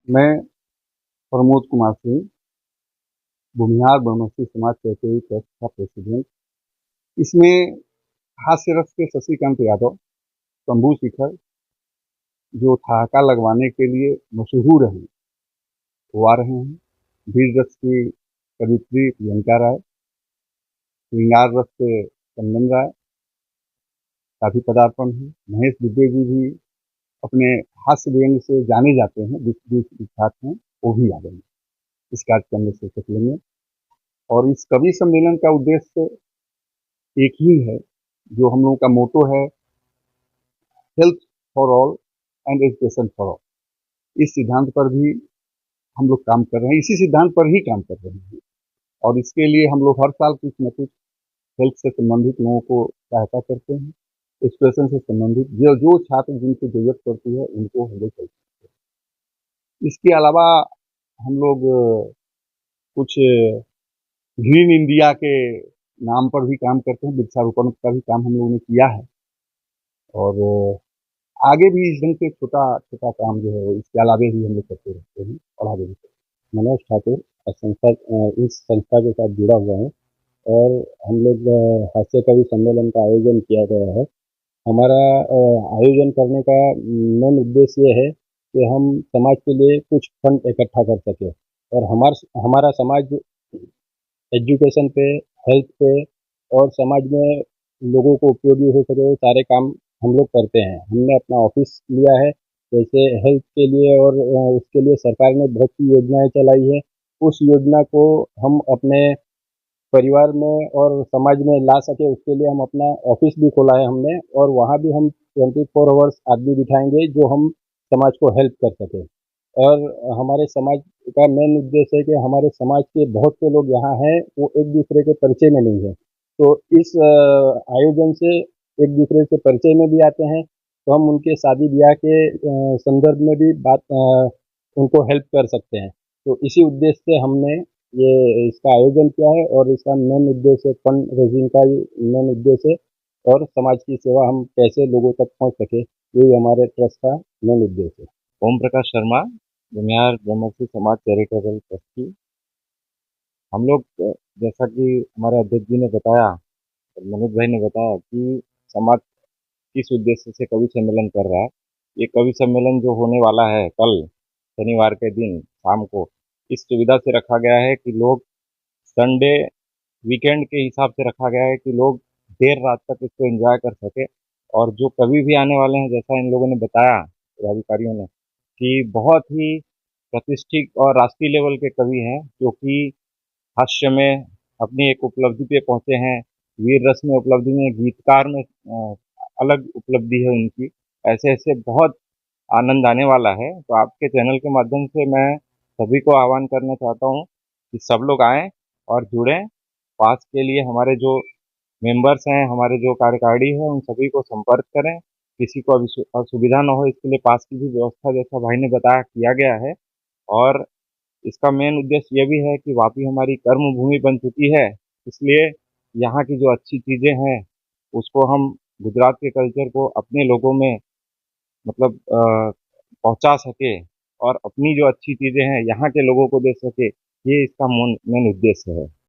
मैं प्रमोद कुमार सिंह, भूमिहार ब्रह्मश्री समाज सेवक ट्रस्ट का प्रेसिडेंट। इसमें हास्य रस के शशिकांत यादव, शंभू शिखर, जो ठहाका लगवाने के लिए मशहूर हैं, वो आ रहे हैं। वीर रस की कवित्री प्रियंका राय, श्रृंगार रस से चंदन राय का भी पदार्पण है। महेश दुबे जी भी अपने हास्य व्यंग से जाने जाते हैं, विख्यात हैं, वो भी आ रहे हैं इस कार्यक्रम में शिरकत लेंगे। और इस कवि सम्मेलन का उद्देश्य एक ही है, जो हम लोगों का मोटो है, health for all and education for all. इस सिद्धांत पर भी हम लोग काम कर रहे हैं, इसी सिद्धांत पर ही काम कर रहे हैं। और इसके लिए हम लोग हर साल कुछ न कुछ हेल्थ से संबंधित लोगों को सहायता करते हैं। एजुकेशन से संबंधित जो जो छात्र जिनको जरूरत पड़ती है, उनको हम लोग हेल्प करते हैं। इसके अलावा हम लोग कुछ ग्रीन इंडिया के नाम पर भी काम करते हैं, वृक्षारोपण का भी काम हम लोगों ने किया है। और आगे भी इस ढंग से छोटा छोटा काम जो है वो इसके अलावे भी हम लोग करते रहते हैं और आगे भी करते हैं। मनोज ठाकुर संस्था, इस संस्था के साथ जुड़ा हुआ है और हम लोग हास्य कवि सम्मेलन का आयोजन किया गया है। हमारा आयोजन करने का मेन उद्देश्य ये है कि हम समाज के लिए कुछ फंड इकट्ठा कर सके और हमारा समाज एजुकेशन पे, हेल्थ पे और समाज में लोगों को उपयोगी हो सके वो सारे काम हम लोग करते हैं। हमने अपना ऑफिस लिया है, जैसे हेल्थ के लिए, और उसके लिए सरकार ने बहुत सी योजनाएं चलाई है। उस योजना को हम अपने परिवार में और समाज में ला सके, उसके लिए हम अपना ऑफिस भी खोला है हमने, और वहाँ भी हम 24 आवर्स आदमी बिठाएंगे जो हम समाज को हेल्प कर सके। और हमारे समाज का मेन उद्देश्य है कि हमारे समाज के बहुत से लोग यहाँ हैं, वो एक दूसरे के परिचय में नहीं है, तो इस आयोजन से एक दूसरे से परिचय में भी आते हैं, तो हम उनके शादी ब्याह के संदर्भ में भी उनको हेल्प कर सकते हैं। तो इसी उद्देश्य से हमने ये इसका आयोजन किया है, और इसका मेन उद्देश्य फंड रेजिंग का मेन उद्देश्य है, और समाज की सेवा हम कैसे लोगों तक पहुंच सके, यही हमारे ट्रस्ट का मेन उद्देश्य है। ओम प्रकाश शर्मा, भूमिहार ब्रह्मश्री समाज चैरिटेबल ट्रस्टी। हम लोग जैसा कि हमारे अध्यक्ष जी ने बताया और मनोज भाई ने बताया कि समाज किस उद्देश्य से कवि सम्मेलन कर रहा है। ये कवि सम्मेलन जो होने वाला है कल शनिवार के दिन शाम को, इस सुविधा से रखा गया है कि लोग संडे वीकेंड के हिसाब से रखा गया है कि लोग देर रात तक इसको एंजॉय कर सके। और जो कवि भी आने वाले हैं, जैसा इन लोगों ने बताया पदाधिकारियों ने, कि बहुत ही प्रतिष्ठित और राष्ट्रीय लेवल के कवि हैं, जो कि हास्य में अपनी एक उपलब्धि पे पहुंचे हैं, वीर रस में उपलब्धि में, गीतकार में अलग उपलब्धि है उनकी। ऐसे ऐसे बहुत आनंद आने वाला है। तो आपके चैनल के माध्यम से मैं सभी को आह्वान करना चाहता हूँ कि सब लोग आएं और जुड़ें। पास के लिए हमारे जो मेंबर्स हैं, हमारे जो कार्यकारिणी है, उन सभी को संपर्क करें। किसी को असुविधा न हो, इसके लिए पास की भी व्यवस्था, जैसा भाई ने बताया, किया गया है। और इसका मेन उद्देश्य ये भी है कि वापी हमारी कर्म भूमि बन चुकी है, इसलिए यहाँ की जो अच्छी चीज़ें हैं उसको हम गुजरात के कल्चर को अपने लोगों में मतलब पहुंचा सके, और अपनी जो अच्छी चीज़ें हैं यहाँ के लोगों को दे सके, ये इसका मेन उद्देश्य है।